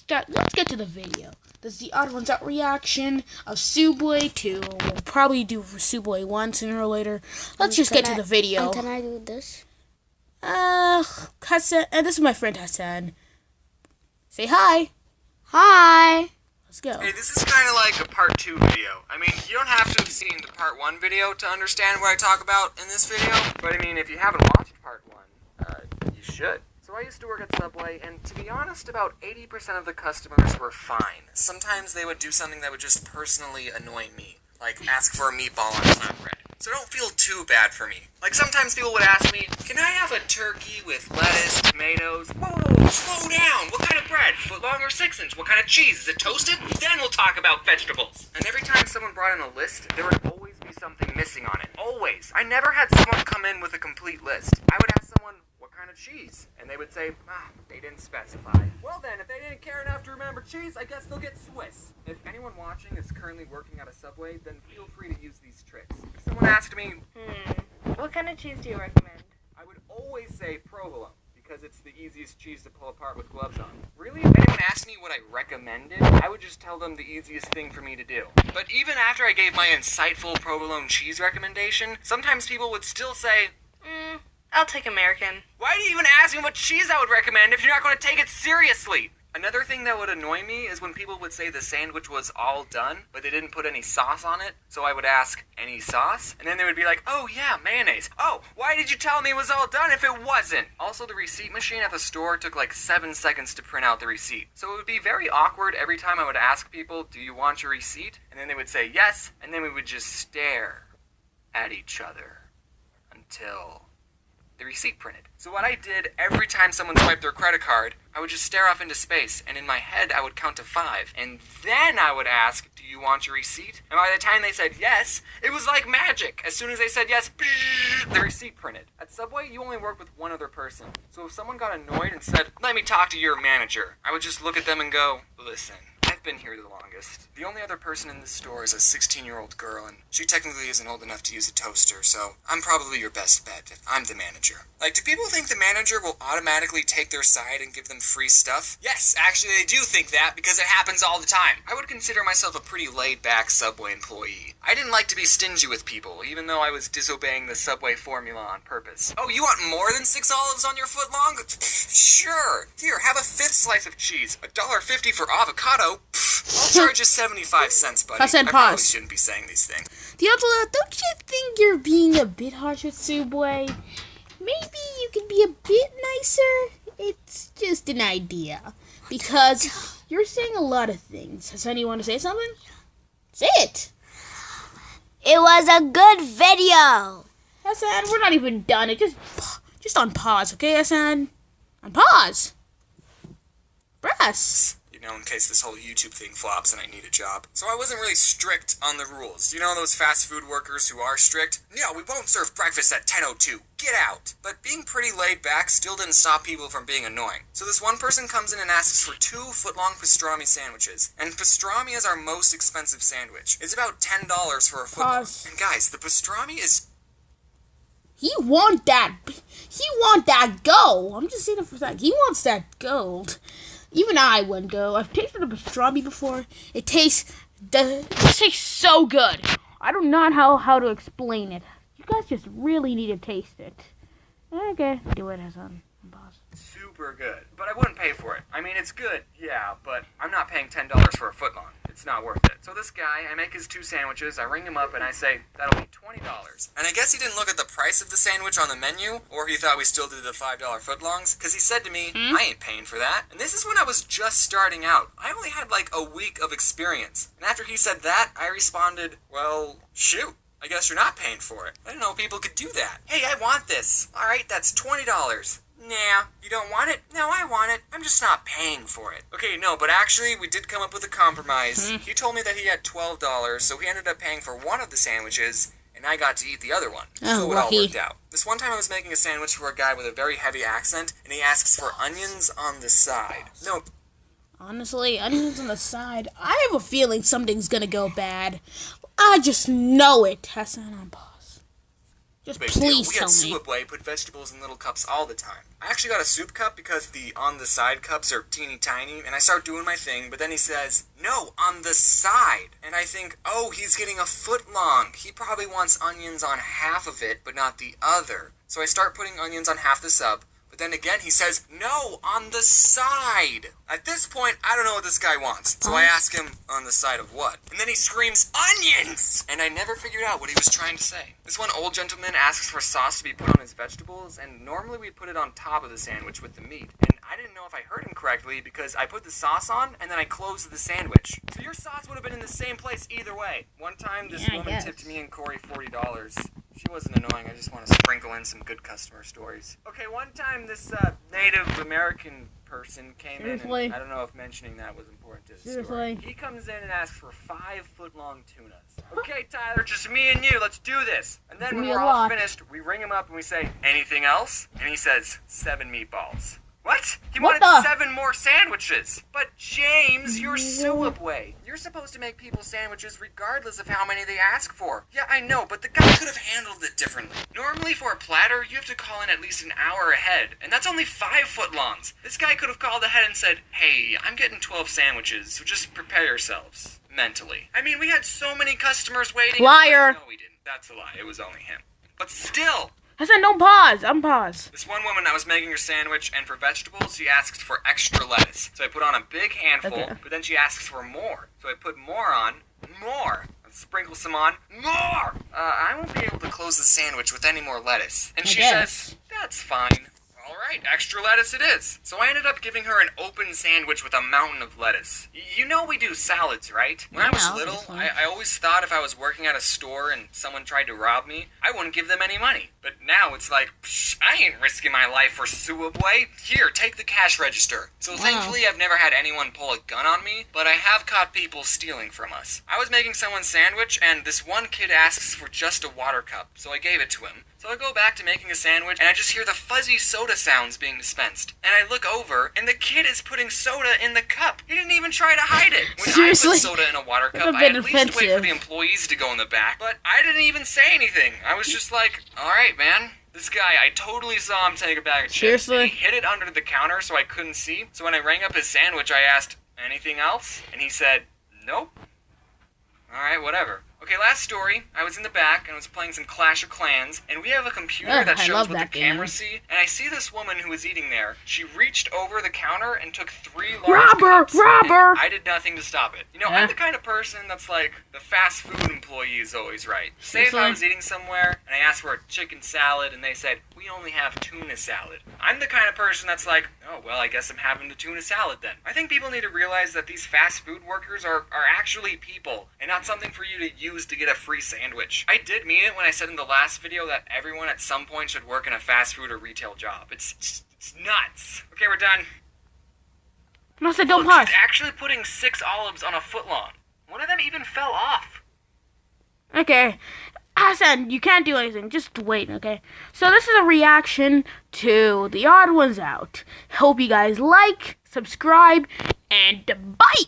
let's get to the video. This is the odd1s reaction of Subway 2. We'll probably do Subway 1 sooner or later. Let's just get to the video. And can I do this? Hassan, and this is my friend Hassan. Say hi. Hi. Let's go. Hey, this is kind of like a part 2 video. I mean, you don't have to have seen the part 1 video to understand what I talk about in this video. But I mean, if you haven't watched part 1, you should. So I used to work at Subway, and to be honest, about 80% of the customers were fine. Sometimes they would do something that would just personally annoy me, like ask for a meatball on flatbread. So don't feel too bad for me. Like sometimes people would ask me, can I have a turkey with lettuce, tomatoes? Whoa, slow down. What kind of bread? Footlong or 6-inch? What kind of cheese? Is it toasted? Then we'll talk about vegetables. And every time someone brought in a list, there would always be something missing on it. Always. I never had someone come in with a complete list. I would ask someone, what kind of cheese? And they would say, they didn't specify. Well then, if they didn't care enough to remember cheese, I guess they'll get Swiss. If anyone watching is currently working at a Subway, then feel free to use these tricks. If someone asked me, what kind of cheese do you recommend? I would always say provolone, because it's the easiest cheese to pull apart with gloves on. Really, if anyone asked me what I recommended, I would just tell them the easiest thing for me to do. But even after I gave my insightful provolone cheese recommendation, sometimes people would still say, I'll take American. why do you even ask me what cheese I would recommend if you're not going to take it seriously? Another thing that would annoy me is when people would say the sandwich was all done, but they didn't put any sauce on it. So I would ask, any sauce? And then they would be like, oh yeah, mayonnaise. Oh, why did you tell me it was all done if it wasn't? Also, the receipt machine at the store took like 7 seconds to print out the receipt. So it would be very awkward every time I would ask people, do you want your receipt? And then they would say yes, and then we would just stare at each other until the receipt printed. So what I did every time someone swiped their credit card, I would just stare off into space, and in my head I would count to 5, and then I would ask, do you want your receipt? And by the time they said yes, it was like magic. As soon as they said yes, the receipt printed. At Subway, you only work with one other person. So if someone got annoyed and said, let me talk to your manager, I would just look at them and go, listen, I've been here the longest. The only other person in this store is a 16-year-old girl, and she technically isn't old enough to use a toaster, so I'm probably your best bet. I'm the manager. Like, do people think the manager will automatically take their side and give them free stuff? Yes, actually they do think that, because it happens all the time. I would consider myself a pretty laid-back Subway employee. I didn't like to be stingy with people, even though I was disobeying the Subway formula on purpose. Oh, you want more than 6 olives on your footlong? Sure. Here, have a 5th slice of cheese. $1.50 for avocado. I'll charge you 75 cents, buddy. Hassan, I probably pause. shouldn't be saying these things. Theodora, don't you think you're being a bit harsh with Subway? Maybe you could be a bit nicer? It's just an idea. Because you're saying a lot of things. Hassan, you want to say something? Say it! It was a good video. Hassan, we're not even done. It just on pause, okay, Hassan? On pause. Press. You know, in case this whole YouTube thing flops and I need a job. So I wasn't really strict on the rules. You know those fast food workers who are strict? No, we won't serve breakfast at 10:02. Get out. But being pretty laid back still didn't stop people from being annoying. So this one person comes in and asks for 2 footlong pastrami sandwiches. And pastrami is our most expensive sandwich. It's about $10 for a footlong. And guys, the pastrami is... He want that go. I'm just saying it for a sec. He wants that gold. Even I wouldn't go. I've tasted a pastrami before. It tastes so good. I don't know how to explain it. You guys just really need to taste it. Okay, do it, Hassan. Boss. super good. But I wouldn't pay for it. I mean, it's good, yeah, but I'm not paying $10 for a footlong. It's not worth it. So this guy, I make his 2 sandwiches, I ring him up, and I say, that'll be $20. And I guess he didn't look at the price of the sandwich on the menu, or he thought we still did the $5 footlongs, because he said to me, I ain't paying for that. And this is when I was just starting out. I only had like a week of experience. And after he said that, I responded, well, shoot. I guess you're not paying for it. I didn't know people could do that. Hey, I want this. Alright, that's $20. Nah, you don't want it? No, I want it. I'm just not paying for it. Okay, no, but actually, we did come up with a compromise. He told me that he had $12, so he ended up paying for one of the sandwiches, and I got to eat the other one. So it all worked out. This one time I was making a sandwich for a guy with a very heavy accent, and he asks for onions on the side. No. Honestly, onions on the side. I have a feeling something's gonna go bad. I just know it. Hassan, on pause. Just Big please deal. We tell at me. Subway put vegetables in little cups all the time. I actually got a soup cup because the on the side cups are teeny tiny, and I start doing my thing, but then he says, no, on the side. And I think, oh, he's getting a foot long. He probably wants onions on half of it, but not the other. So I start putting onions on half the sub. But then again, he says, no, on the side. At this point, I don't know what this guy wants. So I ask him, on the side of what? And then he screams, onions! And I never figured out what he was trying to say. This one old gentleman asks for sauce to be put on his vegetables, and normally we put it on top of the sandwich with the meat. And I didn't know if I heard him correctly because I put the sauce on, and then I closed the sandwich. So your sauce would have been in the same place either way. One time, this woman tipped me and Corey $40. She wasn't annoying, I just want to sprinkle in some good customer stories. Okay, one time this Native American person came in, and I don't know if mentioning that was important to the story. He comes in and asks for 5-foot-long tunas. Okay, Tyler, just me and you, let's do this. And then when we're all finished, we ring him up and we say, anything else? And he says, 7 meatballs. What? He wanted 7 more sandwiches. But James, you're Subway. You're supposed to make people sandwiches regardless of how many they ask for. Yeah, I know, but the guy could have handled it differently. Normally for a platter, you have to call in at least an hour ahead, and that's only 5-foot-longs. This guy could have called ahead and said, hey, I'm getting 12 sandwiches, so just prepare yourselves. Mentally. I mean, we had so many customers waiting. Liar. No, we didn't. That's a lie. It was only him. But still. I said don't pause. I'm paused. This one woman, I was making her sandwich, and for vegetables, she asked for extra lettuce. So I put on a big handful, but then she asks for more. So I put more on, more. Let's sprinkle some on, more! I won't be able to close the sandwich with any more lettuce. And she says, that's fine. All right, extra lettuce it is. So I ended up giving her an open sandwich with a mountain of lettuce. You know we do salads, right? When I was little, I always thought if I was working at a store and someone tried to rob me, I wouldn't give them any money. But now it's like, psh, I ain't risking my life for Subway. Here, take the cash register. So thankfully I've never had anyone pull a gun on me, but I have caught people stealing from us. I was making someone's sandwich, and this one kid asks for just a water cup, so I gave it to him. So I go back to making a sandwich, and I just hear the fuzzy soda sounds being dispensed. And I look over, and the kid is putting soda in the cup. He didn't even try to hide it. When Seriously? I put soda in a water cup, I at least wait for the employees to go in the back. But I didn't even say anything. I was just like, alright, man. This guy, I totally saw him take a bag of chips. Seriously? He hid it under the counter so I couldn't see. So when I rang up his sandwich, I asked, anything else? And he said, nope. Alright, whatever. Okay, last story. I was in the back and I was playing some Clash of Clans, and we have a computer that shows what the cameras see. And I see this woman who was eating there. She reached over the counter and took 3 large cups. Robber! I did nothing to stop it. You know, I'm the kind of person that's like, the fast food employee is always right. Say if I was eating somewhere and I asked for a chicken salad and they said, we only have tuna salad. I'm the kind of person that's like, oh, well, I guess I'm having the tuna salad then. I think people need to realize that these fast food workers are actually people and not something for you to use to get a free sandwich. I did mean it when I said in the last video that everyone at some point should work in a fast food or retail job. It's nuts. Okay, we're done. No, said don't pause. She's actually putting 6 olives on a foot-long. One of them even fell off. Okay. Hassan, you can't do anything. Just wait, okay? So this is a reaction to the Odd Ones Out. Hope you guys like, subscribe, and bite!